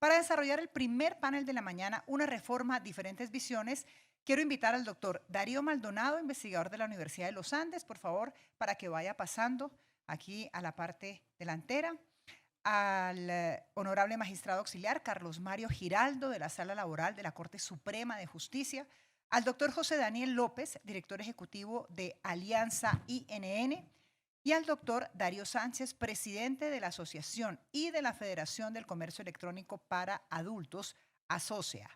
Para desarrollar el primer panel de la mañana, una reforma, diferentes visiones, quiero invitar al doctor Darío Maldonado, investigador de la Universidad de los Andes, por favor, para que vaya pasando aquí a la parte delantera, al honorable magistrado auxiliar Carlos Mario Giraldo de la Sala Laboral de la Corte Suprema de Justicia, al doctor José Daniel López, director ejecutivo de Alianza INN, y al doctor Darío Sánchez, presidente de la Asociación y de la Federación del Comercio Electrónico para Adultos, ASOCEA.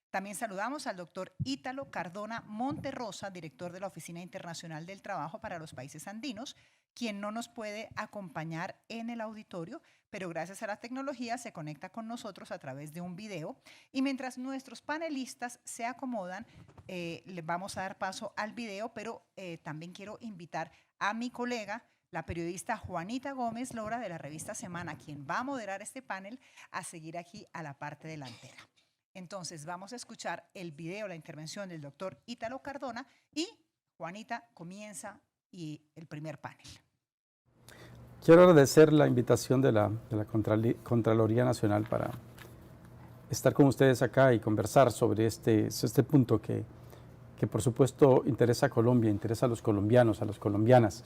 También saludamos al doctor Ítalo Cardona Monterrosa, director de la Oficina Internacional del Trabajo para los Países Andinos, quien no nos puede acompañar en el auditorio, pero gracias a la tecnología se conecta con nosotros a través de un video. Y mientras nuestros panelistas se acomodan, les vamos a dar paso al video, pero también quiero invitar a mi colega, la periodista Juanita Gómez Lora de la revista Semana, quien va a moderar este panel, a seguir aquí a la parte delantera. Entonces vamos a escuchar el video, la intervención del doctor Ítalo Cardona y Juanita comienza el primer panel. Quiero agradecer la invitación de la Contraloría Nacional para estar con ustedes acá y conversar sobre este punto que por supuesto interesa a Colombia, interesa a los colombianos, a las colombianas,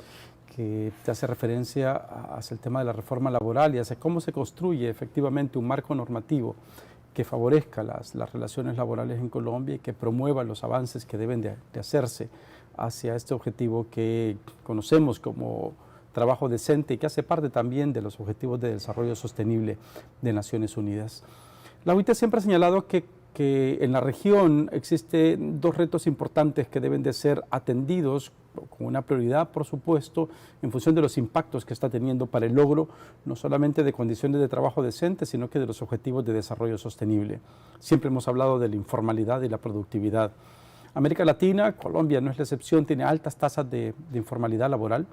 que te hace referencia hacia el tema de la reforma laboral y hacia cómo se construye efectivamente un marco normativo que favorezca las relaciones laborales en Colombia y que promueva los avances que deben de hacerse hacia este objetivo que conocemos como trabajo decente y que hace parte también de los Objetivos de Desarrollo Sostenible de Naciones Unidas. La OIT siempre ha señalado que en la región existen dos retos importantes que deben de ser atendidos con una prioridad, por supuesto, en función de los impactos que está teniendo para el logro no solamente de condiciones de trabajo decentes, sino que de los objetivos de desarrollo sostenible. Siempre hemos hablado de la informalidad y la productividad. América Latina, Colombia no es la excepción, tiene altas tasas de informalidad laboral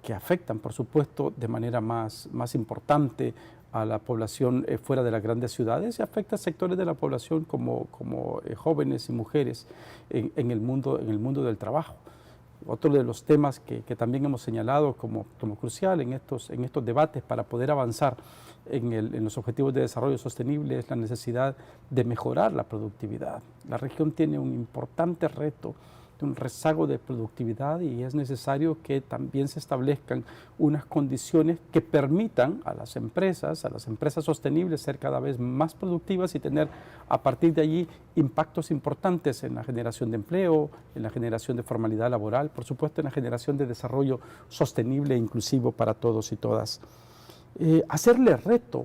que afectan, por supuesto, de manera más importante a la población fuera de las grandes ciudades y afecta a sectores de la población como jóvenes y mujeres en el mundo del trabajo. Otro de los temas que también hemos señalado como crucial en estos debates para poder avanzar en los objetivos de desarrollo sostenible es la necesidad de mejorar la productividad. La región tiene un importante reto, un rezago de productividad y es necesario que también se establezcan unas condiciones que permitan a las empresas sostenibles ser cada vez más productivas y tener a partir de allí impactos importantes en la generación de empleo, en la generación de formalidad laboral, por supuesto en la generación de desarrollo sostenible e inclusivo para todos y todas. Hacerle frente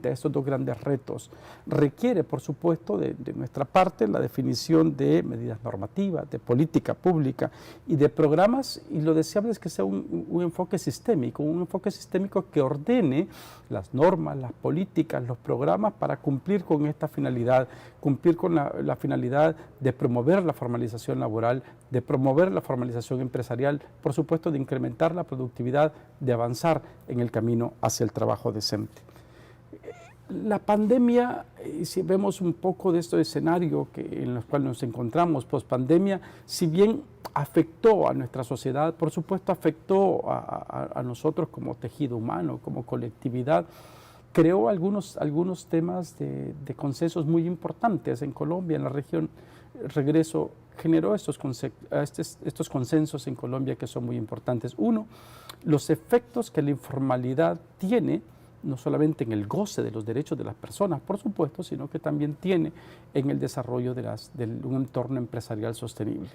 a estos dos grandes retos requiere, por supuesto, de nuestra parte la definición de medidas normativas, de política pública y de programas, y lo deseable es que sea un enfoque sistémico que ordene las normas, las políticas, los programas para cumplir con esta finalidad, cumplir con la finalidad de promover la formalización laboral, de promover la formalización empresarial, por supuesto de incrementar la productividad, de avanzar en el camino hacia el trabajo decente. La pandemia, si vemos un poco de este escenario en el cual nos encontramos post-pandemia, si bien afectó a nuestra sociedad, por supuesto afectó a nosotros como tejido humano, como colectividad, creó algunos temas de consensos muy importantes en Colombia, en la región. Regreso generó estos consensos en Colombia que son muy importantes. Uno, los efectos que la informalidad tiene, no solamente en el goce de los derechos de las personas, por supuesto, sino que también tiene en el desarrollo de un entorno empresarial sostenible.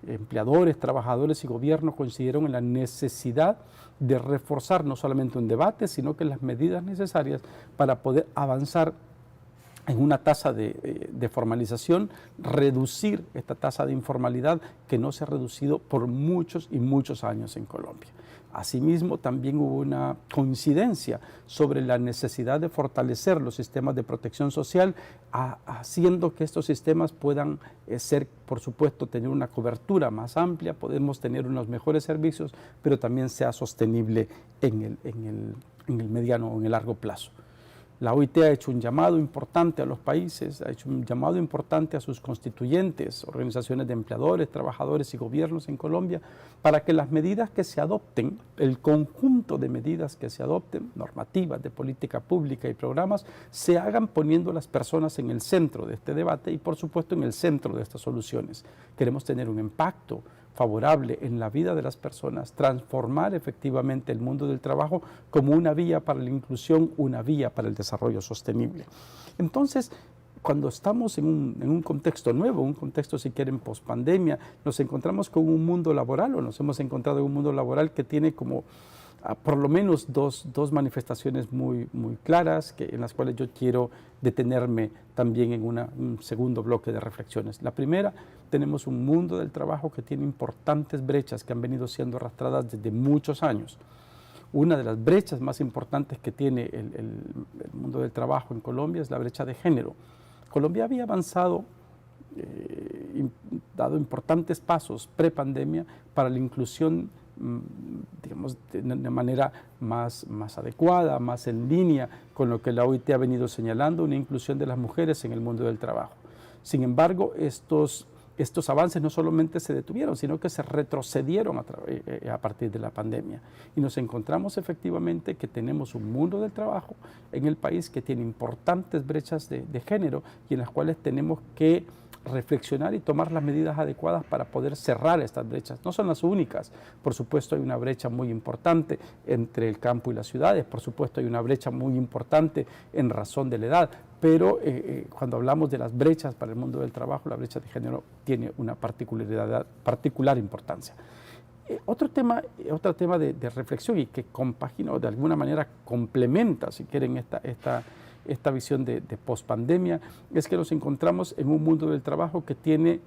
Empleadores, trabajadores y gobierno coincidieron en la necesidad de reforzar no solamente un debate, sino que las medidas necesarias para poder avanzar en una tasa de formalización, reducir esta tasa de informalidad que no se ha reducido por muchos y muchos años en Colombia. Asimismo, también hubo una coincidencia sobre la necesidad de fortalecer los sistemas de protección social, haciendo que estos sistemas puedan por supuesto, tener una cobertura más amplia, podemos tener unos mejores servicios, pero también sea sostenible en el mediano o en el largo plazo. La OIT ha hecho un llamado importante a los países, ha hecho un llamado importante a sus constituyentes, organizaciones de empleadores, trabajadores y gobiernos en Colombia, para que las medidas que se adopten, el conjunto de medidas que se adopten, normativas de política pública y programas, se hagan poniendo a las personas en el centro de este debate y, por supuesto, en el centro de estas soluciones. Queremos tener un impacto favorable en la vida de las personas, transformar efectivamente el mundo del trabajo como una vía para la inclusión, una vía para el desarrollo sostenible. Entonces, cuando estamos en un contexto nuevo, un contexto, si quieren, post-pandemia, nos encontramos con un mundo laboral, o nos hemos encontrado en un mundo laboral que tiene como por lo menos dos manifestaciones muy claras, en las cuales yo quiero detenerme también en un segundo bloque de reflexiones. La primera, tenemos un mundo del trabajo que tiene importantes brechas que han venido siendo arrastradas desde muchos años. Una de las brechas más importantes que tiene el mundo del trabajo en Colombia es la brecha de género. Colombia había avanzado, dado importantes pasos pre-pandemia para la inclusión, digamos, de una manera más adecuada, más en línea con lo que la OIT ha venido señalando, una inclusión de las mujeres en el mundo del trabajo. Sin embargo, estos avances no solamente se detuvieron, sino que se retrocedieron a partir de la pandemia. Y nos encontramos efectivamente que tenemos un mundo del trabajo en el país que tiene importantes brechas de género y en las cuales tenemos que reflexionar y tomar las medidas adecuadas para poder cerrar estas brechas. No son las únicas, por supuesto hay una brecha muy importante entre el campo y las ciudades, por supuesto hay una brecha muy importante en razón de la edad, pero cuando hablamos de las brechas para el mundo del trabajo, la brecha de género tiene una particular importancia. Otro tema de reflexión y que compagina o de alguna manera complementa, si quieren, esta visión de pospandemia, es que nos encontramos en un mundo del trabajo que tiene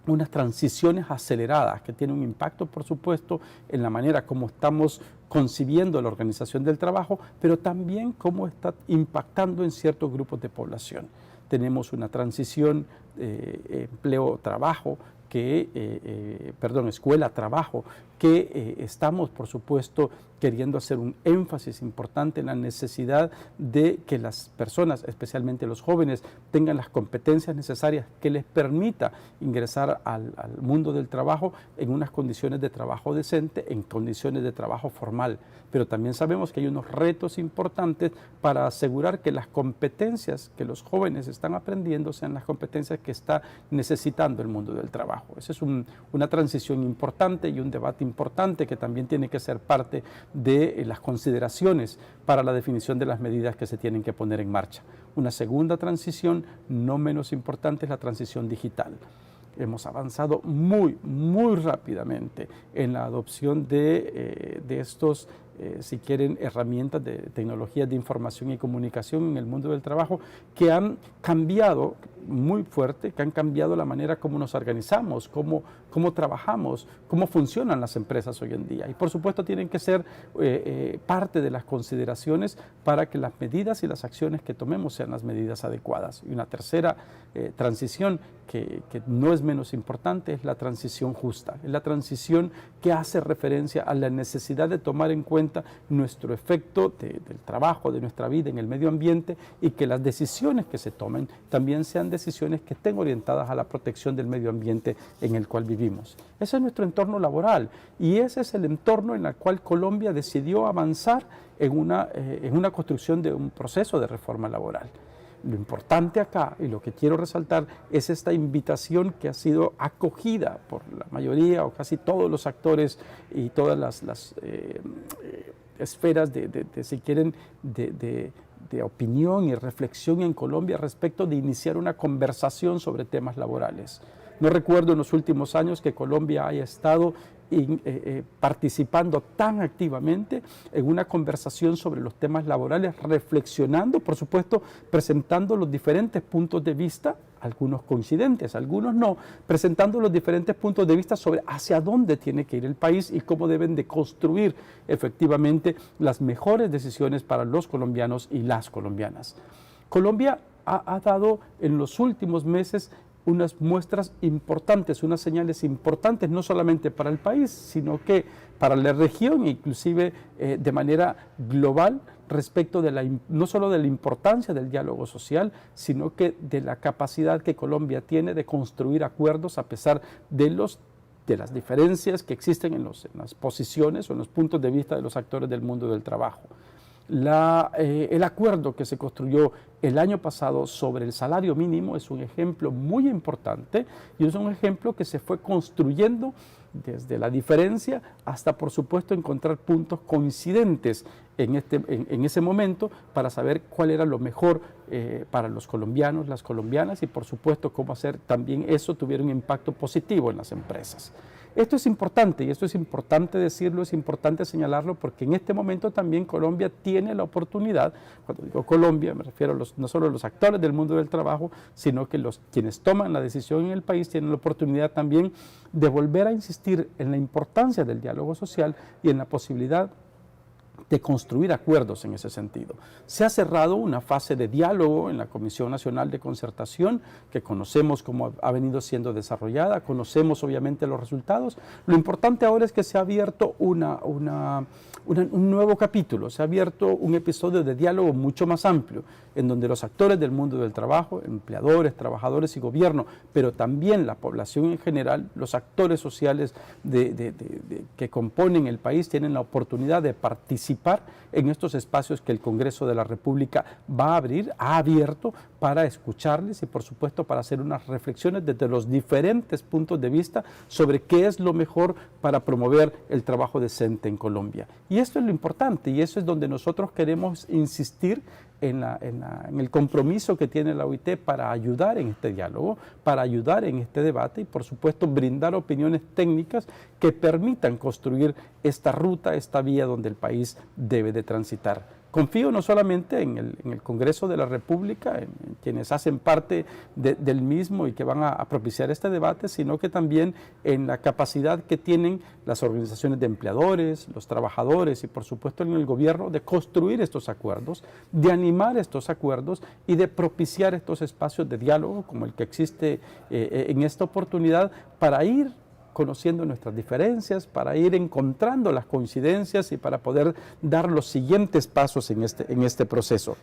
unas transiciones aceleradas, que tiene un impacto, por supuesto, en la manera como estamos concibiendo la organización del trabajo, pero también cómo está impactando en ciertos grupos de población. Tenemos una transición empleo-trabajo, escuela-trabajo, que estamos, por supuesto, queriendo hacer un énfasis importante en la necesidad de que las personas, especialmente los jóvenes, tengan las competencias necesarias que les permita ingresar al mundo del trabajo en unas condiciones de trabajo decente, en condiciones de trabajo formal. Pero también sabemos que hay unos retos importantes para asegurar que las competencias que los jóvenes están aprendiendo sean las competencias que está necesitando el mundo del trabajo. Esa es una transición importante y un debate importante que también tiene que ser parte de las consideraciones para la definición de las medidas que se tienen que poner en marcha. Una segunda transición, no menos importante, es la transición digital. Hemos avanzado muy rápidamente en la adopción de estos, si quieren, herramientas de tecnologías de información y comunicación en el mundo del trabajo que han cambiado muy fuerte, que han cambiado la manera como nos organizamos, cómo trabajamos, cómo funcionan las empresas hoy en día. Y por supuesto tienen que ser parte de las consideraciones para que las medidas y las acciones que tomemos sean las medidas adecuadas. Y una tercera transición que no es menos importante es la transición justa, es la transición que hace referencia a la necesidad de tomar en cuenta nuestro efecto del trabajo, de nuestra vida en el medio ambiente y que las decisiones que se tomen también sean decisiones que estén orientadas a la protección del medio ambiente en el cual vivimos. Ese es nuestro entorno laboral y ese es el entorno en el cual Colombia decidió avanzar en una construcción de un proceso de reforma laboral. Lo importante acá, y lo que quiero resaltar, es esta invitación que ha sido acogida por la mayoría o casi todos los actores y todas las esferas si quieren, de opinión y reflexión en Colombia respecto de iniciar una conversación sobre temas laborales. No recuerdo en los últimos años que Colombia haya estado participando tan activamente en una conversación sobre los temas laborales, reflexionando, por supuesto, presentando los diferentes puntos de vista, algunos coincidentes, algunos no, presentando los diferentes puntos de vista sobre hacia dónde tiene que ir el país y cómo deben de construir efectivamente las mejores decisiones para los colombianos y las colombianas. Colombia ha dado en los últimos meses unas muestras importantes, unas señales importantes, no solamente para el país, sino que para la región, inclusive de manera global, respecto de no solo de la importancia del diálogo social, sino que de la capacidad que Colombia tiene de construir acuerdos a pesar de las diferencias que existen en las posiciones o en los puntos de vista de los actores del mundo del trabajo. El acuerdo que se construyó el año pasado sobre el salario mínimo es un ejemplo muy importante y es un ejemplo que se fue construyendo desde la diferencia hasta, por supuesto, encontrar puntos coincidentes en ese momento para saber cuál era lo mejor para los colombianos, las colombianas y, por supuesto, cómo hacer también eso tuviera un impacto positivo en las empresas. Esto es importante y esto es importante decirlo, es importante señalarlo porque en este momento también Colombia tiene la oportunidad, cuando digo Colombia me refiero no solo a los actores del mundo del trabajo, sino que quienes toman la decisión en el país tienen la oportunidad también de volver a insistir en la importancia del diálogo social y en la posibilidad de construir acuerdos en ese sentido. Se ha cerrado una fase de diálogo en la Comisión Nacional de Concertación, que conocemos cómo ha venido siendo desarrollada, conocemos obviamente los resultados. Lo importante ahora es que se ha abierto un nuevo capítulo, se ha abierto un episodio de diálogo mucho más amplio, en donde los actores del mundo del trabajo, empleadores, trabajadores y gobierno, pero también la población en general, los actores sociales que componen el país, tienen la oportunidad de participar en estos espacios que el Congreso de la República va a abrir, ha abierto para escucharles y por supuesto para hacer unas reflexiones desde los diferentes puntos de vista sobre qué es lo mejor para promover el trabajo decente en Colombia. Y esto es lo importante y eso es donde nosotros queremos insistir en el compromiso que tiene la OIT para ayudar en este diálogo, para ayudar en este debate y por supuesto brindar opiniones técnicas que permitan construir esta ruta, esta vía donde el país debe de transitar. Confío no solamente en el Congreso de la República, en quienes hacen parte del mismo y que van a propiciar este debate, sino que también en la capacidad que tienen las organizaciones de empleadores, los trabajadores y por supuesto en el gobierno de construir estos acuerdos, de animar estos acuerdos y de propiciar estos espacios de diálogo como el que existe en esta oportunidad para ir conociendo nuestras diferencias, para ir encontrando las coincidencias y para poder dar los siguientes pasos en este proceso.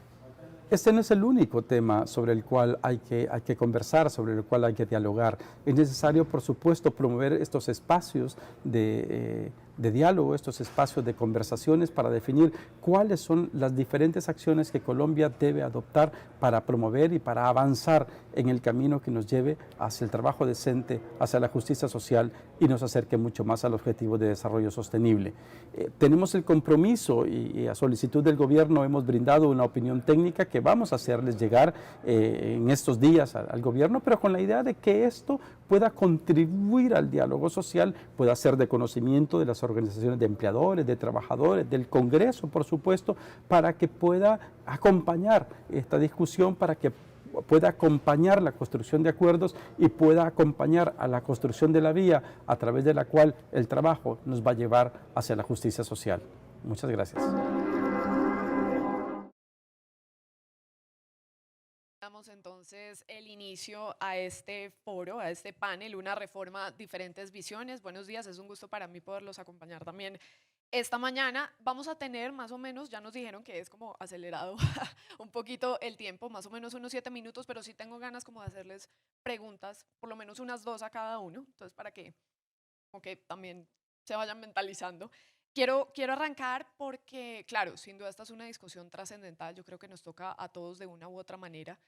Este no es el único tema sobre el cual hay que conversar, sobre el cual hay que dialogar. Es necesario, por supuesto, promover estos espacios de diálogo, estos espacios de conversaciones para definir cuáles son las diferentes acciones que Colombia debe adoptar para promover y para avanzar en el camino que nos lleve hacia el trabajo decente, hacia la justicia social y nos acerque mucho más al objetivo de desarrollo sostenible. Tenemos el compromiso y a solicitud del gobierno hemos brindado una opinión técnica que vamos a hacerles llegar en estos días al gobierno, pero con la idea de que esto pueda contribuir al diálogo social, pueda ser de conocimiento de las organizaciones de empleadores, de trabajadores, del Congreso, por supuesto, para que pueda acompañar esta discusión, para que pueda acompañar la construcción de acuerdos y pueda acompañar a la construcción de la vía a través de la cual el trabajo nos va a llevar hacia la justicia social. Muchas gracias. Damos entonces el inicio a este foro, a este panel, una reforma, diferentes visiones. Buenos días, es un gusto para mí poderlos acompañar también esta mañana. Vamos a tener más o menos, ya nos dijeron que es como acelerado un poquito el tiempo, más o menos unos 7 minutos, pero sí tengo ganas como de hacerles preguntas, por lo menos unas 2 a cada uno, entonces para que como que también se vayan mentalizando. Quiero arrancar porque, claro, sin duda esta es una discusión trascendental, yo creo que nos toca a todos de una u otra manera.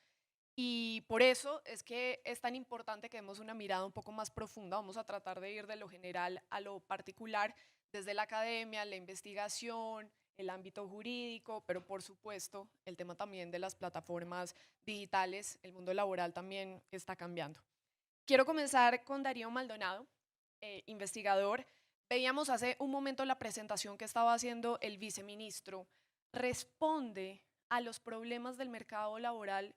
Y por eso es que es tan importante que demos una mirada un poco más profunda. Vamos a tratar de ir de lo general a lo particular, desde la academia, la investigación, el ámbito jurídico, pero por supuesto el tema también de las plataformas digitales, el mundo laboral también está cambiando. Quiero comenzar con Darío Maldonado, investigador. Veíamos hace un momento la presentación que estaba haciendo el viceministro. ¿Responde a los problemas del mercado laboral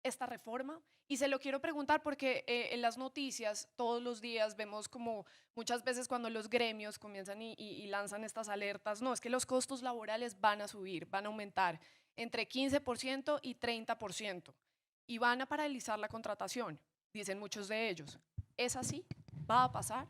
esta reforma? Y se lo quiero preguntar porque en las noticias todos los días vemos como muchas veces cuando los gremios comienzan y lanzan estas alertas, no, es que los costos laborales van a subir, van a aumentar entre 15% y 30% y van a paralizar la contratación. dicen muchos de ellos. ¿Es así? ¿Va a pasar?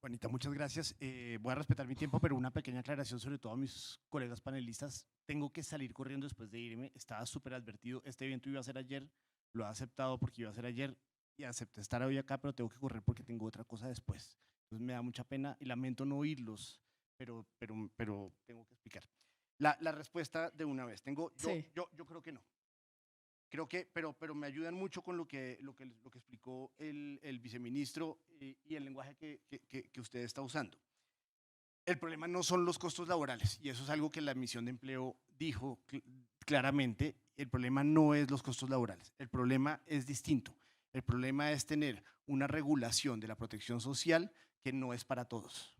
Juanita, muchas gracias. Voy a respetar mi tiempo, pero una pequeña aclaración sobre todo a mis colegas panelistas. Tengo que salir corriendo después de irme. Estaba súper advertido. Este evento iba a ser ayer, lo he aceptado porque iba a ser ayer y acepté estar hoy acá, pero tengo que correr porque tengo otra cosa después. Entonces me da mucha pena y lamento no oírlos, pero tengo que explicar. La respuesta de una vez. Sí. Yo creo que no. Creo que, pero me ayudan mucho con lo que explicó el viceministro y el lenguaje que usted está usando. El problema no son los costos laborales, y eso es algo que la misión de empleo dijo claramente. El problema no es los costos laborales, el problema es distinto. El problema es tener una regulación de la protección social que no es para todos.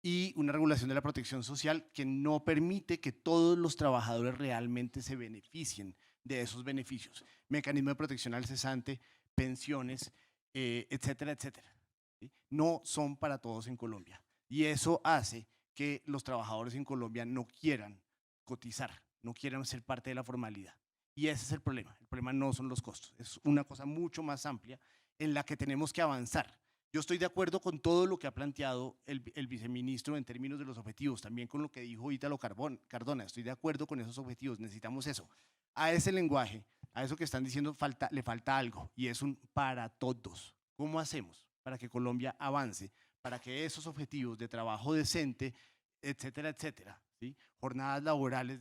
Y una regulación de la protección social que no permite que todos los trabajadores realmente se beneficien de esos beneficios. Mecanismo de protección al cesante, pensiones, etcétera, etcétera. ¿Sí? No son para todos en Colombia. Y eso hace que los trabajadores en Colombia no quieran cotizar, no quieran ser parte de la formalidad. Y ese es el problema. El problema no son los costos. Es una cosa mucho más amplia en la que tenemos que avanzar. Yo estoy de acuerdo con todo lo que ha planteado el viceministro en términos de los objetivos, también con lo que dijo Ítalo Cardona. Estoy de acuerdo con esos objetivos, necesitamos eso. A ese lenguaje, a eso que están diciendo, le falta algo, y es un para todos. ¿Cómo hacemos para que Colombia avance, para que esos objetivos de trabajo decente, etcétera, etcétera, ¿sí? Jornadas laborales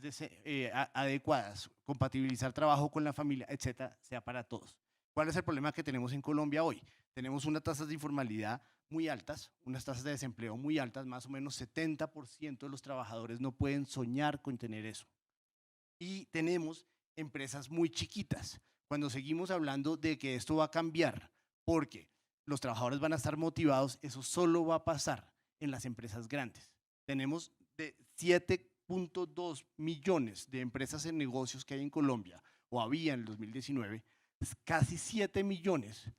adecuadas, compatibilizar trabajo con la familia, etcétera, sea para todos? ¿Cuál es el problema que tenemos en Colombia hoy? Tenemos unas tasas de informalidad muy altas, unas tasas de desempleo muy altas, más o menos 70% de los trabajadores no pueden soñar con tener eso. Y tenemos empresas muy chiquitas. Cuando seguimos hablando de que esto va a cambiar porque los trabajadores van a estar motivados, eso solo va a pasar en las empresas grandes. Tenemos de 7.2 millones de empresas en negocios que hay en Colombia, o había en el 2019, casi 7 millones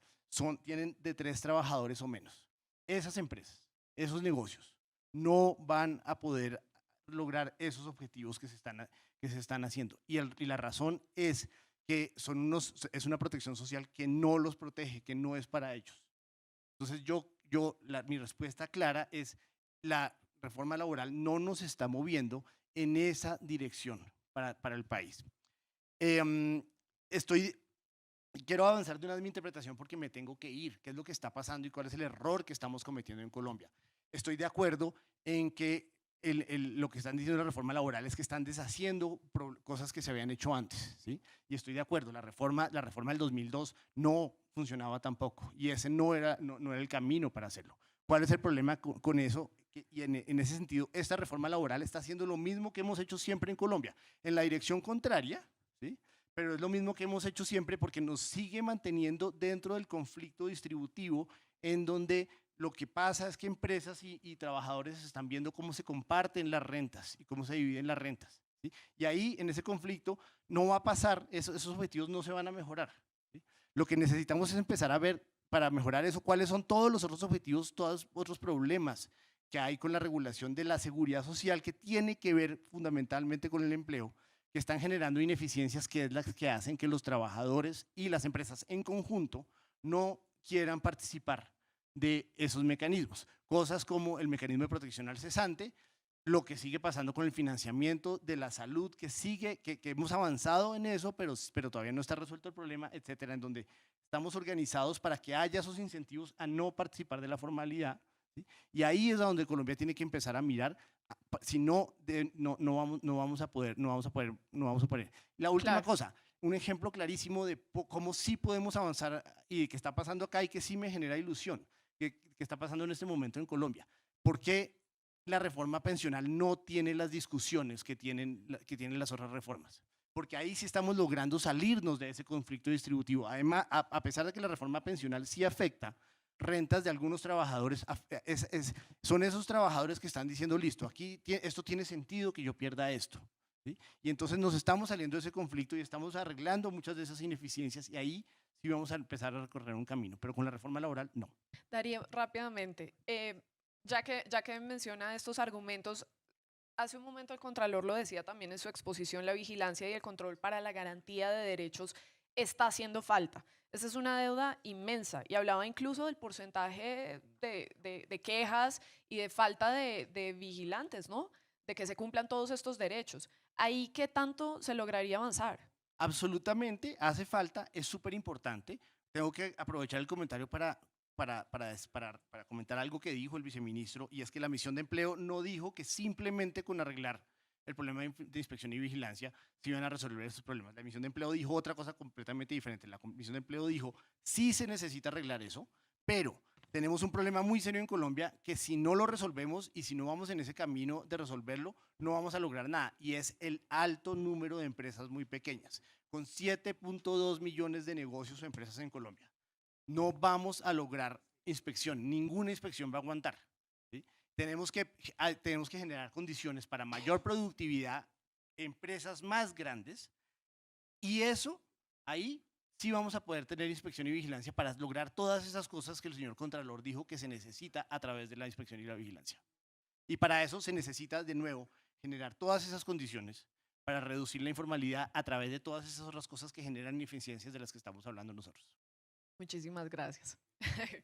tienen de 3 trabajadores o menos. Esas empresas, esos negocios, no van a poder lograr esos objetivos que se están haciendo. Y la razón es que es una protección social que no los protege, que no es para ellos. Entonces mi respuesta clara es: la reforma laboral no nos está moviendo en esa dirección para el país. Quiero avanzar de una vez mi interpretación porque me tengo que ir. ¿Qué es lo que está pasando y cuál es el error que estamos cometiendo en Colombia? Estoy de acuerdo en que lo que están diciendo la reforma laboral es que están deshaciendo cosas que se habían hecho antes, ¿sí? Y estoy de acuerdo, la reforma del 2002 no funcionaba tampoco, y ese no era el camino para hacerlo. ¿Cuál es el problema con eso? Y en ese sentido, esta reforma laboral está haciendo lo mismo que hemos hecho siempre en Colombia, en la dirección contraria, ¿sí? Pero es lo mismo que hemos hecho siempre porque nos sigue manteniendo dentro del conflicto distributivo, en donde lo que pasa es que empresas y trabajadores están viendo cómo se comparten las rentas y cómo se dividen las rentas, ¿sí? Y ahí, en ese conflicto, no va a pasar, esos objetivos no se van a mejorar, ¿sí? Lo que necesitamos es empezar a ver, para mejorar eso, cuáles son todos los otros objetivos, todos los otros problemas que hay con la regulación de la seguridad social, que tiene que ver fundamentalmente con el empleo, que están generando ineficiencias, que es las que hacen que los trabajadores y las empresas en conjunto no quieran participar de esos mecanismos. Cosas como el mecanismo de protección al cesante, lo que sigue pasando con el financiamiento de la salud, que hemos avanzado en eso, pero todavía no está resuelto el problema, etcétera, en donde estamos organizados para que haya esos incentivos a no participar de la formalidad, ¿sí? Y ahí es a donde Colombia tiene que empezar a mirar. Si no, no vamos a poder. La última Claro. cosa, un ejemplo clarísimo de cómo sí podemos avanzar y que está pasando acá y que sí me genera ilusión, que está pasando en este momento en Colombia. ¿Por qué la reforma pensional no tiene las discusiones que tienen las otras reformas? Porque ahí sí estamos logrando salirnos de ese conflicto distributivo. Además, a pesar de que la reforma pensional sí afecta rentas de algunos trabajadores, son esos trabajadores que están diciendo: listo, aquí esto tiene sentido que yo pierda esto, ¿sí? Y entonces nos estamos saliendo de ese conflicto y estamos arreglando muchas de esas ineficiencias, y ahí sí vamos a empezar a recorrer un camino, pero con la reforma laboral no. Darío, rápidamente, ya que menciona estos argumentos, hace un momento el Contralor lo decía también en su exposición: la vigilancia y el control para la garantía de derechos está haciendo falta. Esa es una deuda inmensa y hablaba incluso del porcentaje de quejas y de falta de vigilantes, ¿no? De que se cumplan todos estos derechos. ¿Ahí qué tanto se lograría avanzar? Absolutamente, hace falta, es súper importante. Tengo que aprovechar el comentario para comentar algo que dijo el viceministro, y es que la misión de empleo no dijo que simplemente con arreglar el problema de inspección y vigilancia se iban a resolver esos problemas. La misión de empleo dijo otra cosa completamente diferente. La misión de empleo dijo, sí se necesita arreglar eso, pero tenemos un problema muy serio en Colombia que si no lo resolvemos y si no vamos en ese camino de resolverlo, no vamos a lograr nada, y es el alto número de empresas muy pequeñas, con 7.2 millones de negocios o empresas en Colombia. No vamos a lograr inspección, ninguna inspección va a aguantar. ¿Sí? Tenemos que generar condiciones para mayor productividad, empresas más grandes, y eso, ahí sí vamos a poder tener inspección y vigilancia para lograr todas esas cosas que el señor Contralor dijo que se necesita a través de la inspección y la vigilancia. Y para eso se necesita, de nuevo, generar todas esas condiciones para reducir la informalidad a través de todas esas otras cosas que generan ineficiencias de las que estamos hablando nosotros. Muchísimas gracias.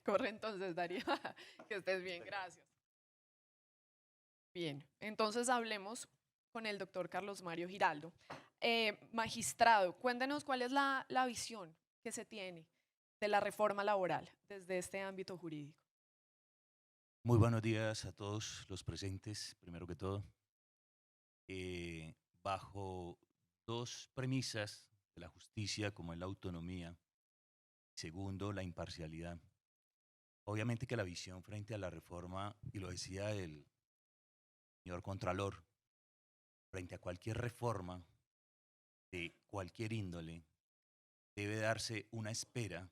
Corre entonces, Darío. Que estés bien, gracias. Bien, entonces hablemos con el doctor Carlos Mario Giraldo. Magistrado, cuéntenos cuál es la visión que se tiene de la reforma laboral desde este ámbito jurídico. Muy buenos días a todos los presentes, primero que todo. Bajo dos premisas de la justicia, como es la autonomía, segundo, la imparcialidad. Obviamente que la visión frente a la reforma, y lo decía el señor Contralor, frente a cualquier reforma de cualquier índole, debe darse una espera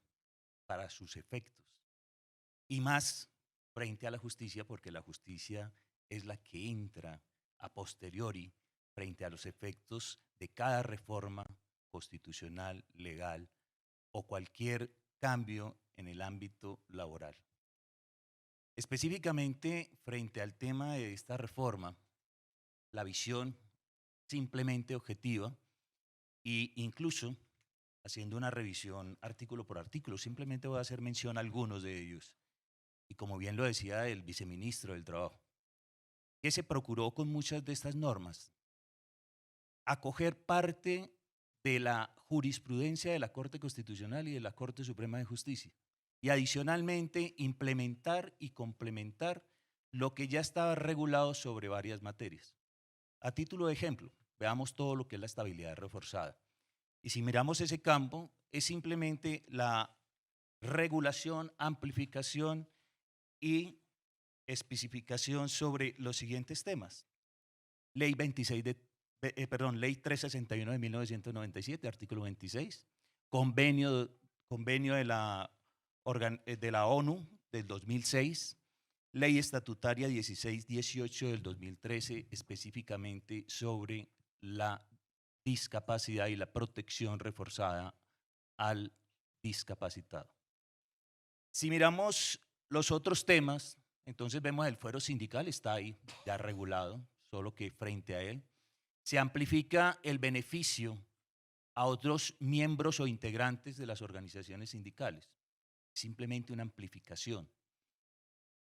para sus efectos. Y más frente a la justicia, porque la justicia es la que entra a posteriori frente a los efectos de cada reforma constitucional, legal o cualquier cambio en el ámbito laboral. Específicamente frente al tema de esta reforma, la visión simplemente objetiva e incluso haciendo una revisión artículo por artículo, simplemente voy a hacer mención a algunos de ellos. Y como bien lo decía el viceministro del Trabajo, que se procuró con muchas de estas normas acoger parte de la jurisprudencia de la Corte Constitucional y de la Corte Suprema de Justicia y adicionalmente implementar y complementar lo que ya estaba regulado sobre varias materias. A título de ejemplo, veamos todo lo que es la estabilidad reforzada. Y si miramos ese campo, es simplemente la regulación, amplificación y especificación sobre los siguientes temas. Ley 361 de 1997, artículo 26, convenio de la ONU del 2006, ley estatutaria 1618 del 2013, específicamente sobre la discapacidad y la protección reforzada al discapacitado. Si miramos los otros temas, entonces vemos el fuero sindical, está ahí ya regulado, solo que frente a él se amplifica el beneficio a otros miembros o integrantes de las organizaciones sindicales, simplemente una amplificación.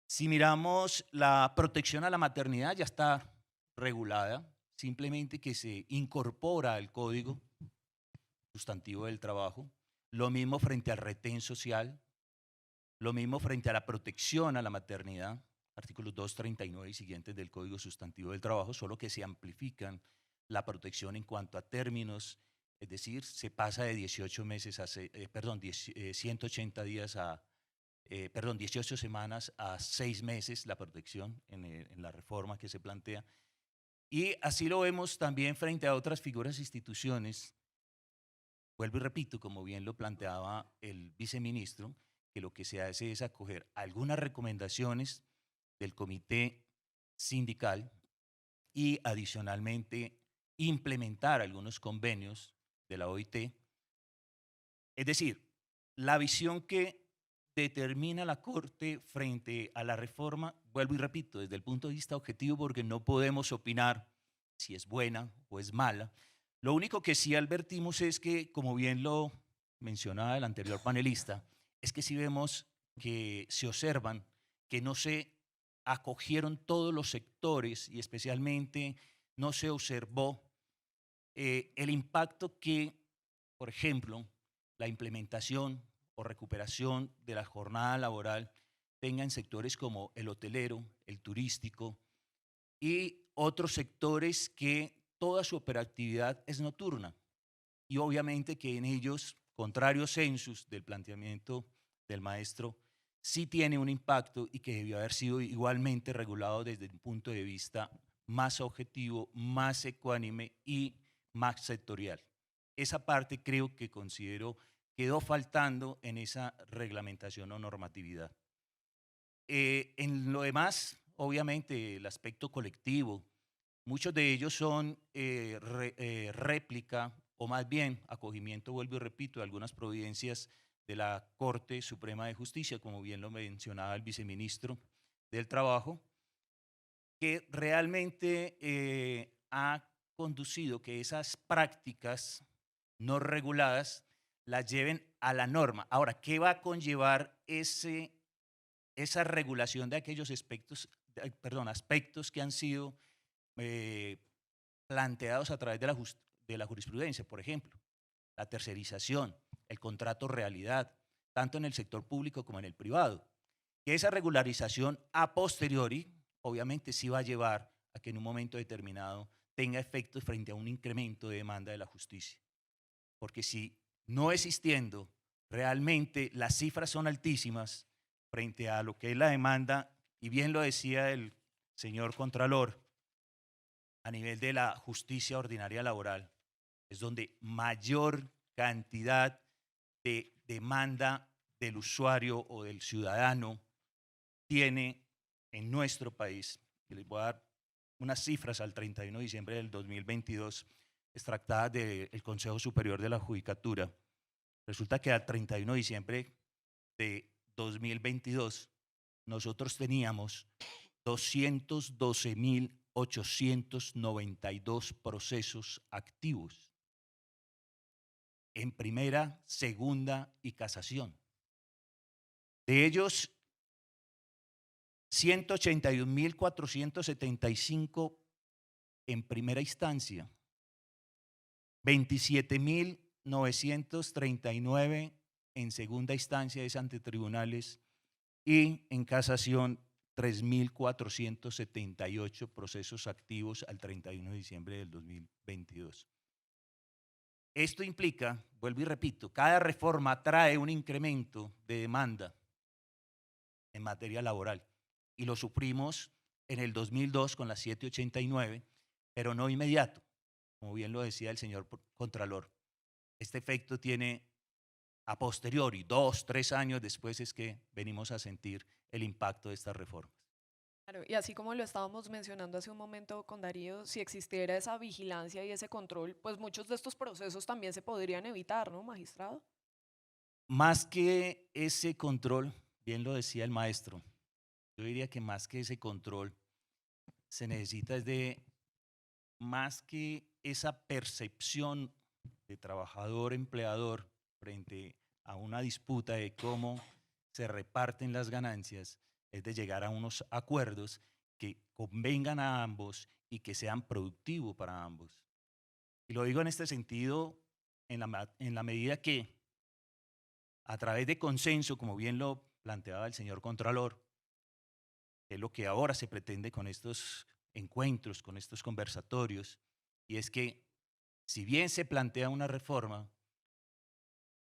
Si miramos la protección a la maternidad, ya está regulada, simplemente que se incorpora al Código Sustantivo del Trabajo, lo mismo frente al retén social, lo mismo frente a la protección a la maternidad, artículos 239 y siguientes del Código Sustantivo del Trabajo, solo que se amplifican la protección en cuanto a términos, es decir, se pasa de 18 meses a 180 días a 18 semanas a 6 meses la protección en la reforma que se plantea. Y así lo vemos también frente a otras figuras e instituciones. Vuelvo y repito, como bien lo planteaba el viceministro, que lo que se hace es acoger algunas recomendaciones del comité sindical y adicionalmente implementar algunos convenios de la OIT. Es decir, la visión que determina la Corte frente a la reforma, vuelvo y repito, desde el punto de vista objetivo, porque no podemos opinar si es buena o es mala. Lo único que sí advertimos es que, como bien lo mencionaba el anterior panelista, es que si vemos que se observan que no se acogieron todos los sectores y especialmente no se observó el impacto que, por ejemplo, la implementación o recuperación de la jornada laboral tenga en sectores como el hotelero, el turístico y otros sectores que toda su operatividad es nocturna. Y obviamente que en ellos, contrario census del planteamiento del maestro, sí tiene un impacto y que debió haber sido igualmente regulado desde un punto de vista más objetivo, más ecuánime y más sectorial. Esa parte creo que considero quedó faltando en esa reglamentación o normatividad. En lo demás, obviamente, el aspecto colectivo, muchos de ellos son réplica o más bien acogimiento, vuelvo y repito, de algunas providencias de la Corte Suprema de Justicia, como bien lo mencionaba el viceministro del Trabajo, que realmente ha conducido que esas prácticas no reguladas las lleven a la norma. Ahora, ¿qué va a conllevar esa regulación de aquellos aspectos que han sido planteados a través de la jurisprudencia? Por ejemplo, la tercerización, el contrato realidad, tanto en el sector público como en el privado. Que esa regularización a posteriori, obviamente sí va a llevar a que en un momento determinado tenga efectos frente a un incremento de demanda de la justicia. Porque si no existiendo, realmente las cifras son altísimas frente a lo que es la demanda, y bien lo decía el señor Contralor, a nivel de la justicia ordinaria laboral, es donde mayor cantidad de demanda del usuario o del ciudadano tiene en nuestro país. Y les voy a dar unas cifras al 31 de diciembre del 2022, extractadas del Consejo Superior de la Judicatura. Resulta que al 31 de diciembre de 2022 nosotros teníamos 212.892 procesos activos en primera, segunda y casación. De ellos, 181.475 en primera instancia, 27.939 en segunda instancia, es ante tribunales, y en casación 3.478 procesos activos al 31 de diciembre del 2022. Esto implica, vuelvo y repito, cada reforma trae un incremento de demanda en materia laboral y lo sufrimos en el 2002 con la 789, pero no inmediato, como bien lo decía el señor Contralor. Este efecto tiene a posteriori, 2, 3 años después es que venimos a sentir el impacto de estas reformas. Claro, y así como lo estábamos mencionando hace un momento con Darío, si existiera esa vigilancia y ese control, pues muchos de estos procesos también se podrían evitar, ¿no, magistrado? Más que ese control, bien lo decía el maestro, yo diría que más que ese control, se necesita más que esa percepción de trabajador-empleador frente a una disputa de cómo se reparten las ganancias, es de llegar a unos acuerdos que convengan a ambos y que sean productivos para ambos. Y lo digo en este sentido, en la medida que a través de consenso, como bien lo planteaba el señor Contralor, que es lo que ahora se pretende con estos encuentros, con estos conversatorios, y es que si bien se plantea una reforma,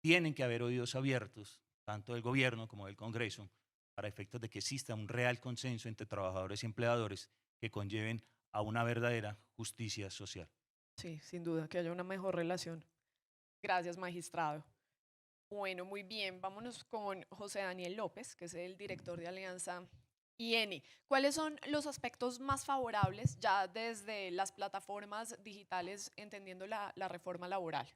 tienen que haber oídos abiertos, tanto del gobierno como del Congreso, para efectos de que exista un real consenso entre trabajadores y empleadores que conlleven a una verdadera justicia social. Sí, sin duda, que haya una mejor relación. Gracias, magistrado. Bueno, muy bien, vámonos con José Daniel López, que es el director de Alianza IN. ¿Cuáles son los aspectos más favorables ya desde las plataformas digitales, entendiendo la reforma laboral?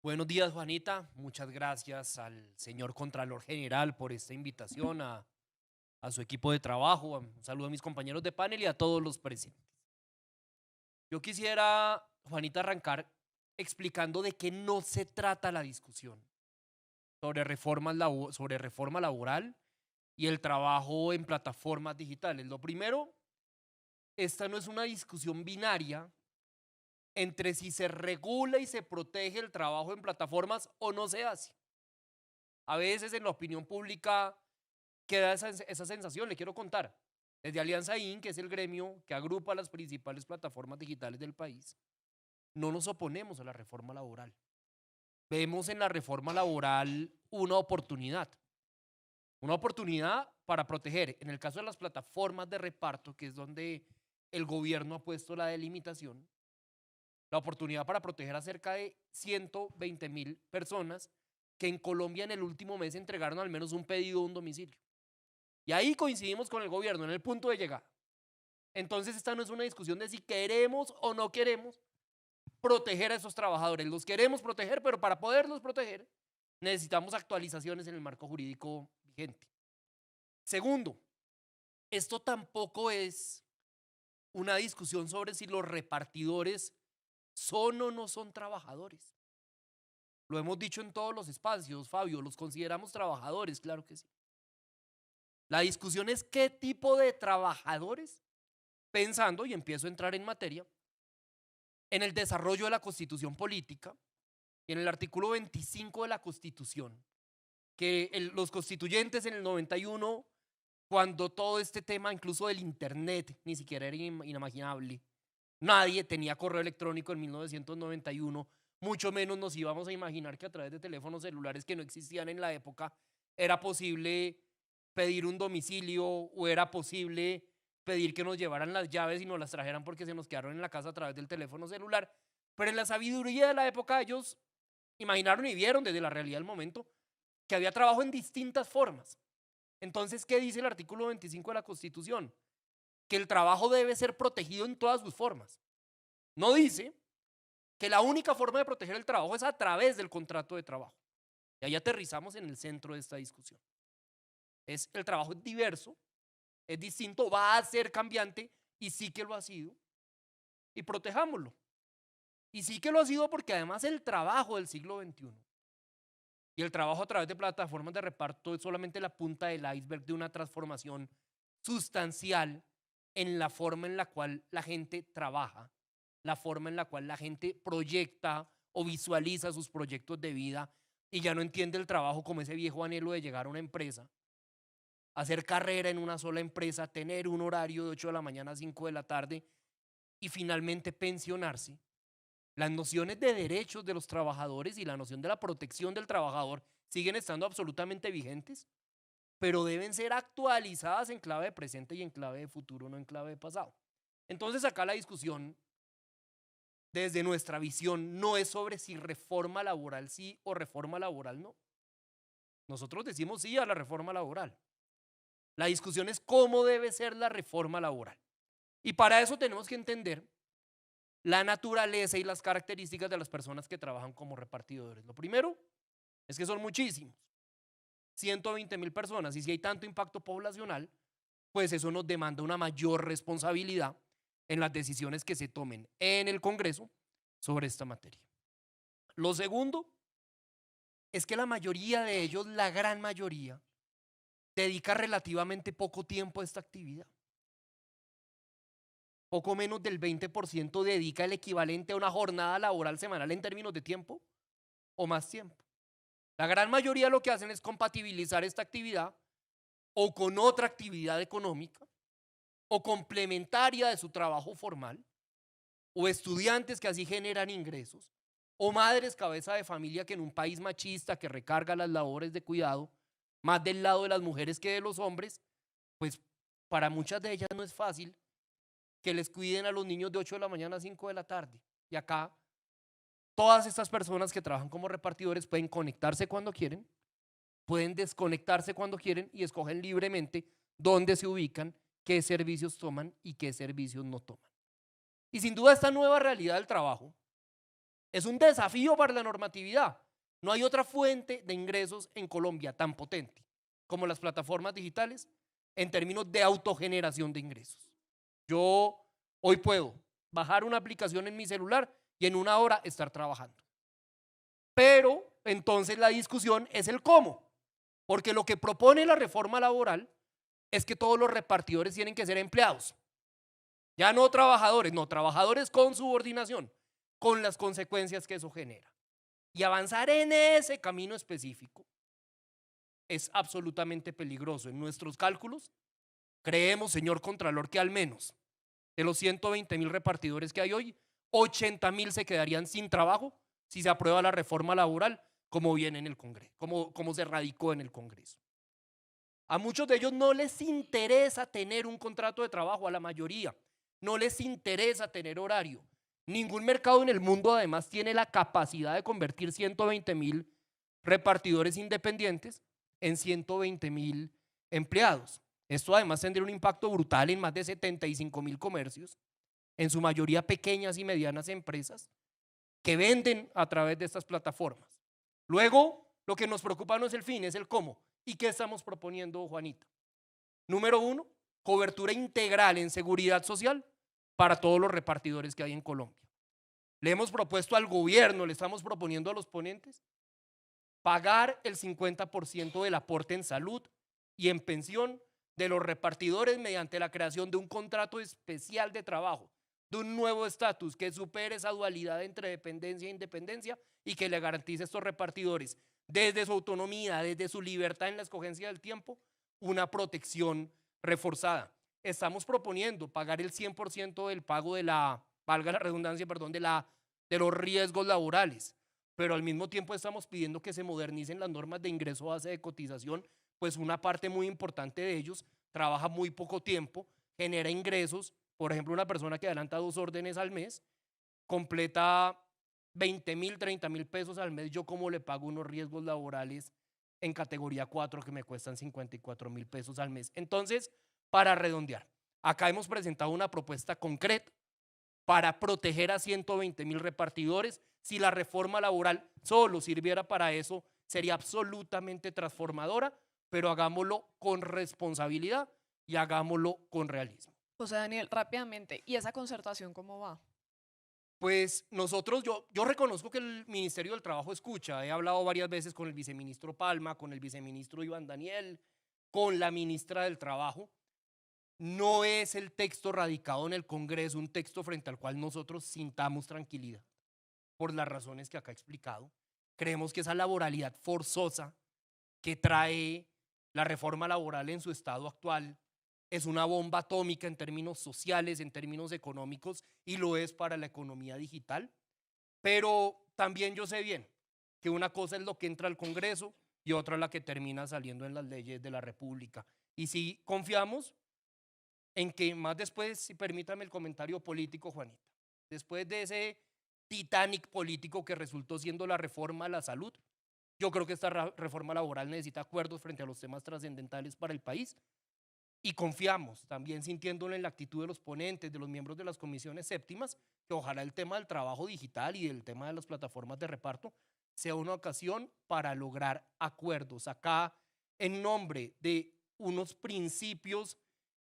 Buenos días, Juanita. Muchas gracias al señor Contralor General por esta invitación, a su equipo de trabajo. Un saludo a mis compañeros de panel y a todos los presentes. Yo quisiera, Juanita, arrancar explicando de qué no se trata la discusión. sobre sobre reforma laboral y el trabajo en plataformas digitales. Lo primero, esta no es una discusión binaria entre si se regula y se protege el trabajo en plataformas o no se hace. A veces en la opinión pública queda esa sensación, le quiero contar. Desde Alianza IN, que es el gremio que agrupa las principales plataformas digitales del país, no nos oponemos a la reforma laboral. Vemos en la reforma laboral una oportunidad para proteger, en el caso de las plataformas de reparto, que es donde el gobierno ha puesto la delimitación, la oportunidad para proteger a cerca de 120.000 personas que en Colombia en el último mes entregaron al menos un pedido a un domicilio. Y ahí coincidimos con el gobierno en el punto de llegada. Entonces esta no es una discusión de si queremos o no queremos proteger a esos trabajadores. Los queremos proteger, pero para poderlos proteger necesitamos actualizaciones en el marco jurídico vigente. Segundo, esto tampoco es una discusión sobre si los repartidores son o no son trabajadores. Lo hemos dicho en todos los espacios, Fabio, los consideramos trabajadores, claro que sí. La discusión es qué tipo de trabajadores, pensando, y empiezo a entrar en materia, en el desarrollo de la Constitución política y en el artículo 25 de la Constitución, que los constituyentes en el 91, cuando todo este tema incluso del internet ni siquiera era inimaginable, nadie tenía correo electrónico en 1991, mucho menos nos íbamos a imaginar que a través de teléfonos celulares que no existían en la época era posible pedir un domicilio o era posible pedir que nos llevaran las llaves y nos las trajeran porque se nos quedaron en la casa a través del teléfono celular. Pero en la sabiduría de la época ellos imaginaron y vieron desde la realidad del momento que había trabajo en distintas formas. Entonces, ¿qué dice el artículo 25 de la Constitución? Que el trabajo debe ser protegido en todas sus formas. No dice que la única forma de proteger el trabajo es a través del contrato de trabajo. Y ahí aterrizamos en el centro de esta discusión. El trabajo es diverso, es distinto, va a ser cambiante y sí que lo ha sido. Y protejámoslo. Y sí que lo ha sido porque además el trabajo del siglo XXI y el trabajo a través de plataformas de reparto es solamente la punta del iceberg de una transformación sustancial en la forma en la cual la gente trabaja, la forma en la cual la gente proyecta o visualiza sus proyectos de vida y ya no entiende el trabajo como ese viejo anhelo de llegar a una empresa, hacer carrera en una sola empresa, tener un horario de 8 de la mañana a 5 de la tarde y finalmente pensionarse. Las nociones de derechos de los trabajadores y la noción de la protección del trabajador siguen estando absolutamente vigentes, pero deben ser actualizadas en clave de presente y en clave de futuro, no en clave de pasado. Entonces acá la discusión desde nuestra visión no es sobre si reforma laboral sí o reforma laboral no. Nosotros decimos sí a la reforma laboral. La discusión es cómo debe ser la reforma laboral. Y para eso tenemos que entender la naturaleza y las características de las personas que trabajan como repartidores. Lo primero es que son muchísimos, 120.000 personas, y si hay tanto impacto poblacional, pues eso nos demanda una mayor responsabilidad en las decisiones que se tomen en el Congreso sobre esta materia. Lo segundo es que la mayoría de ellos, la gran mayoría, dedica relativamente poco tiempo a esta actividad. Poco menos del 20% dedica el equivalente a una jornada laboral semanal en términos de tiempo o más tiempo. La gran mayoría lo que hacen es compatibilizar esta actividad o con otra actividad económica o complementaria de su trabajo formal, o estudiantes que así generan ingresos, o madres cabeza de familia que en un país machista que recarga las labores de cuidado más del lado de las mujeres que de los hombres, pues para muchas de ellas no es fácil que les cuiden a los niños de 8 de la mañana a 5 de la tarde. Y acá todas estas personas que trabajan como repartidores pueden conectarse cuando quieren, pueden desconectarse cuando quieren y escogen libremente dónde se ubican, qué servicios toman y qué servicios no toman. Y sin duda esta nueva realidad del trabajo es un desafío para la normatividad. No hay otra fuente de ingresos en Colombia tan potente como las plataformas digitales en términos de autogeneración de ingresos. Yo hoy puedo bajar una aplicación en mi celular y en una hora estar trabajando. Pero entonces la discusión es el cómo, porque lo que propone la reforma laboral es que todos los repartidores tienen que ser empleados, ya no trabajadores, no, trabajadores con subordinación, con las consecuencias que eso genera. Y avanzar en ese camino específico es absolutamente peligroso. En nuestros cálculos creemos, señor Contralor, que al menos de los 120.000 repartidores que hay hoy, 80.000 se quedarían sin trabajo si se aprueba la reforma laboral como viene en el Congreso, como se radicó en el Congreso. A muchos de ellos no les interesa tener un contrato de trabajo, a la mayoría. No les interesa tener horario. Ningún mercado en el mundo además tiene la capacidad de convertir 120.000 repartidores independientes en 120.000 empleados. Esto además tendría un impacto brutal en más de 75.000 comercios, en su mayoría pequeñas y medianas empresas que venden a través de estas plataformas. Luego, lo que nos preocupa no es el fin, es el cómo. ¿Y qué estamos proponiendo, Juanita? Número 1, cobertura integral en seguridad social para todos los repartidores que hay en Colombia. Le hemos propuesto al gobierno, le estamos proponiendo a los ponentes, pagar el 50% del aporte en salud y en pensión de los repartidores mediante la creación de un contrato especial de trabajo, de un nuevo estatus que supere esa dualidad entre dependencia e independencia y que le garantice a estos repartidores, desde su autonomía, desde su libertad en la escogencia del tiempo, una protección reforzada. Estamos proponiendo pagar el 100% del pago de la, valga la redundancia, perdón, de los riesgos laborales, pero al mismo tiempo estamos pidiendo que se modernicen las normas de ingreso base de cotización, pues una parte muy importante de ellos trabaja muy poco tiempo, genera ingresos. Por ejemplo, una persona que adelanta 2 órdenes al mes, completa 20.000, 30.000 pesos al mes. Yo cómo le pago unos riesgos laborales en categoría 4 que me cuestan 54.000 pesos al mes. Entonces, para redondear, acá hemos presentado una propuesta concreta para proteger a 120.000 repartidores. Si la reforma laboral solo sirviera para eso, sería absolutamente transformadora, pero hagámoslo con responsabilidad y hagámoslo con realismo. José Daniel, rápidamente, ¿y esa concertación cómo va? Pues nosotros, yo reconozco que el Ministerio del Trabajo escucha. He hablado varias veces con el viceministro Palma, con el viceministro Iván Daniel, con la ministra del Trabajo. No es el texto radicado en el Congreso un texto frente al cual nosotros sintamos tranquilidad, por las razones que acá he explicado. Creemos que esa laboralidad forzosa que trae la reforma laboral en su estado actual es una bomba atómica en términos sociales, en términos económicos, y lo es para la economía digital. Pero también yo sé bien que una cosa es lo que entra al Congreso y otra es la que termina saliendo en las leyes de la República. Y si confiamos en que más después, si permítame el comentario político, Juanita, después de ese Titanic político que resultó siendo la reforma a la salud, yo creo que esta reforma laboral necesita acuerdos frente a los temas trascendentales para el país. Y confiamos, también sintiéndolo en la actitud de los ponentes, de los miembros de las comisiones séptimas, que ojalá el tema del trabajo digital y el tema de las plataformas de reparto sea una ocasión para lograr acuerdos acá en nombre de unos principios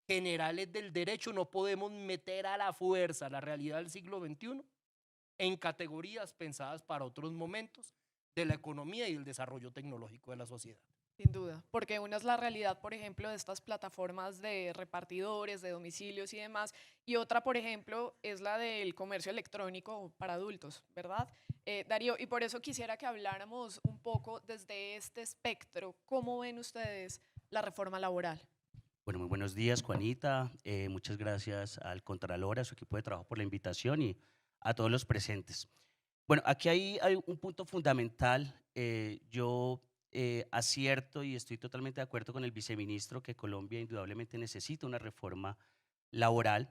generales del derecho. No podemos meter a la fuerza la realidad del siglo XXI en categorías pensadas para otros momentos de la economía y el desarrollo tecnológico de la sociedad. Sin duda, porque una es la realidad, por ejemplo, de estas plataformas de repartidores, de domicilios y demás, y otra, por ejemplo, es la del comercio electrónico para adultos, ¿verdad? Darío, y por eso quisiera que habláramos un poco desde este espectro, ¿cómo ven ustedes la reforma laboral? Bueno, muy buenos días, Juanita. Muchas gracias al Contralor, a su equipo de trabajo por la invitación y a todos los presentes. Bueno, aquí hay un punto fundamental. Yo acierto y estoy totalmente de acuerdo con el viceministro que Colombia indudablemente necesita una reforma laboral,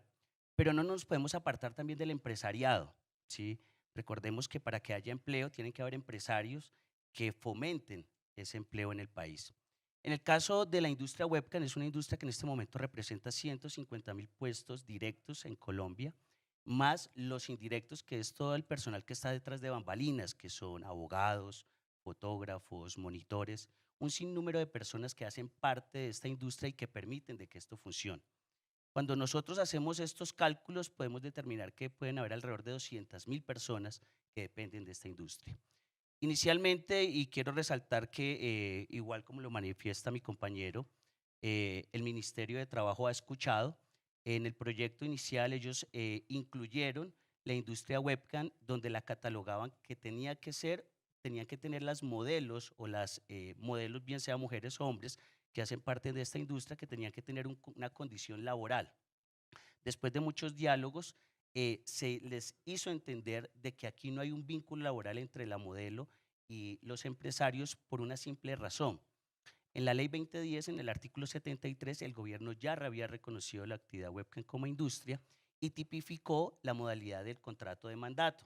pero no nos podemos apartar también del empresariado, ¿sí? Recordemos que para que haya empleo tienen que haber empresarios que fomenten ese empleo en el país. En el caso de la industria webcam, es una industria que en este momento representa 150.000 puestos directos en Colombia, más los indirectos, que es todo el personal que está detrás de bambalinas, que son abogados, fotógrafos, monitores, un sinnúmero de personas que hacen parte de esta industria y que permiten de que esto funcione. Cuando nosotros hacemos estos cálculos, podemos determinar que pueden haber alrededor de 200.000 personas que dependen de esta industria. Inicialmente, y quiero resaltar que, igual como lo manifiesta mi compañero, el Ministerio de Trabajo ha escuchado. En el proyecto inicial ellos incluyeron la industria webcam, donde la catalogaban que tenían que tener las modelos o las modelos, bien sea mujeres o hombres, que hacen parte de esta industria, que tenían que tener una condición laboral. Después de muchos diálogos, se les hizo entender de que aquí no hay un vínculo laboral entre la modelo y los empresarios por una simple razón. En la ley 2010, en el artículo 73, el gobierno ya había reconocido la actividad webcam como industria y tipificó la modalidad del contrato de mandato.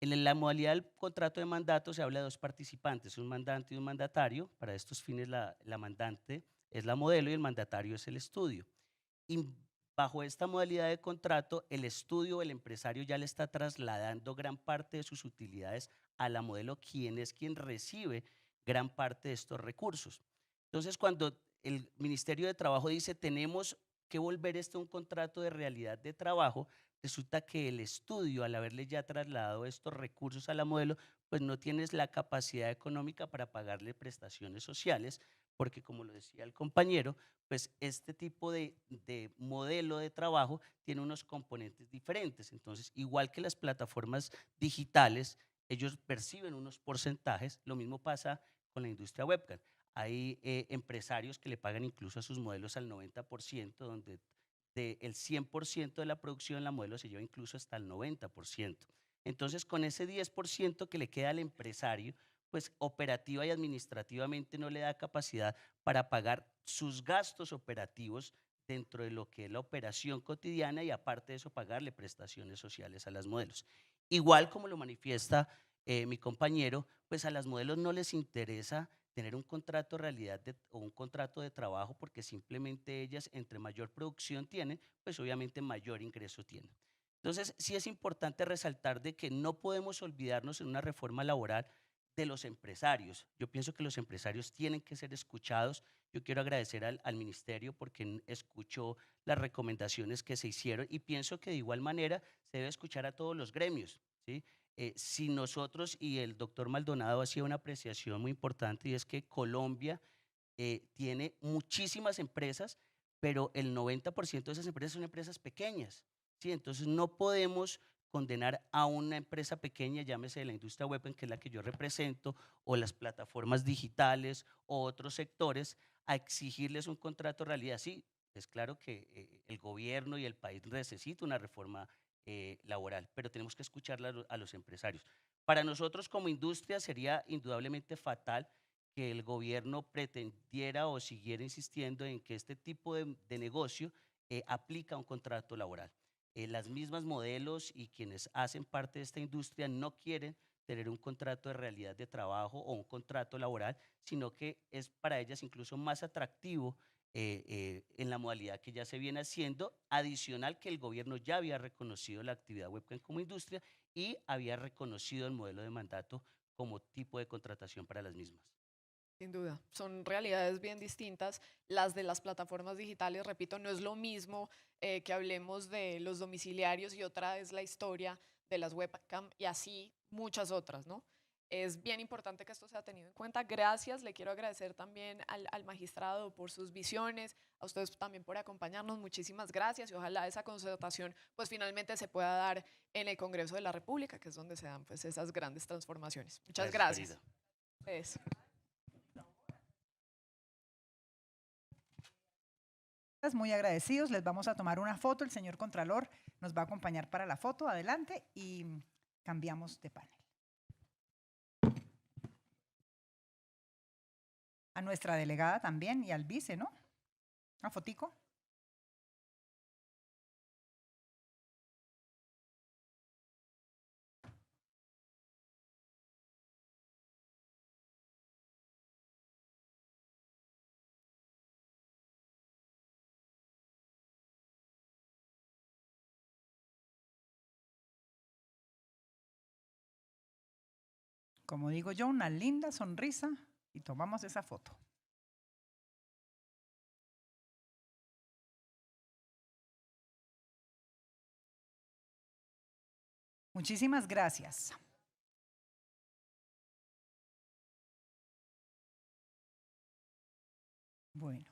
En la modalidad del contrato de mandato se habla de dos participantes, un mandante y un mandatario. Para estos fines, la mandante es la modelo y el mandatario es el estudio. Y bajo esta modalidad de contrato, el estudio o el empresario ya le está trasladando gran parte de sus utilidades a la modelo, quien es quien recibe gran parte de estos recursos. Entonces, cuando el Ministerio de Trabajo dice tenemos que volver esto a un contrato de realidad de trabajo, resulta que el estudio, al haberle ya trasladado estos recursos a la modelo, pues no tienes la capacidad económica para pagarle prestaciones sociales, porque como lo decía el compañero, pues este tipo de modelo de trabajo tiene unos componentes diferentes. Entonces, igual que las plataformas digitales, ellos perciben unos porcentajes, lo mismo pasa con la industria webcam. Hay empresarios que le pagan incluso a sus modelos al 90%, donde del 100% de la producción la modelo se lleva incluso hasta el 90%. Entonces, con ese 10% que le queda al empresario, pues operativa y administrativamente no le da capacidad para pagar sus gastos operativos dentro de lo que es la operación cotidiana y aparte de eso pagarle prestaciones sociales a las modelos. Igual como lo manifiesta mi compañero, pues a las modelos no les interesa tener un contrato de realidad o un contrato de trabajo porque simplemente ellas entre mayor producción tienen, pues obviamente mayor ingreso tienen. Entonces sí es importante resaltar de que no podemos olvidarnos en una reforma laboral de los empresarios. Yo pienso que los empresarios tienen que ser escuchados. Yo quiero agradecer al ministerio porque escuchó las recomendaciones que se hicieron y pienso que de igual manera se debe escuchar a todos los gremios, ¿sí? Si nosotros, y el doctor Maldonado hacía una apreciación muy importante, y es que Colombia tiene muchísimas empresas, pero el 90% de esas empresas son empresas pequeñas, ¿sí? Entonces no podemos condenar a una empresa pequeña, llámese la industria web, que es la que yo represento, o las plataformas digitales o otros sectores, a exigirles un contrato de realidad. Sí, es claro que el gobierno y el país necesita una reforma laboral, pero tenemos que escuchar a los empresarios. Para nosotros como industria sería indudablemente fatal que el gobierno pretendiera o siguiera insistiendo en que este tipo de negocio aplica un contrato laboral. Las mismas modelos y quienes hacen parte de esta industria no quieren tener un contrato de realidad de trabajo o un contrato laboral, sino que es para ellas incluso más atractivo en la modalidad que ya se viene haciendo, adicional que el gobierno ya había reconocido la actividad webcam como industria y había reconocido el modelo de mandato como tipo de contratación para las mismas. Sin duda, son realidades bien distintas. Las de las plataformas digitales, repito, no es lo mismo que hablemos de los domiciliarios y otra es la historia de las webcam y así muchas otras, ¿no? Es bien importante que esto sea tenido en cuenta. Gracias, le quiero agradecer también al magistrado por sus visiones, a ustedes también por acompañarnos, muchísimas gracias y ojalá esa concertación pues finalmente se pueda dar en el Congreso de la República, que es donde se dan pues esas grandes transformaciones. Muchas gracias. Eso. Muy agradecidos, les vamos a tomar una foto, el señor Contralor nos va a acompañar para la foto, adelante y cambiamos de panel. A nuestra delegada también y al vice, ¿no? Una fotico. Como digo yo, una linda sonrisa y tomamos esa foto. Muchísimas gracias. Bueno.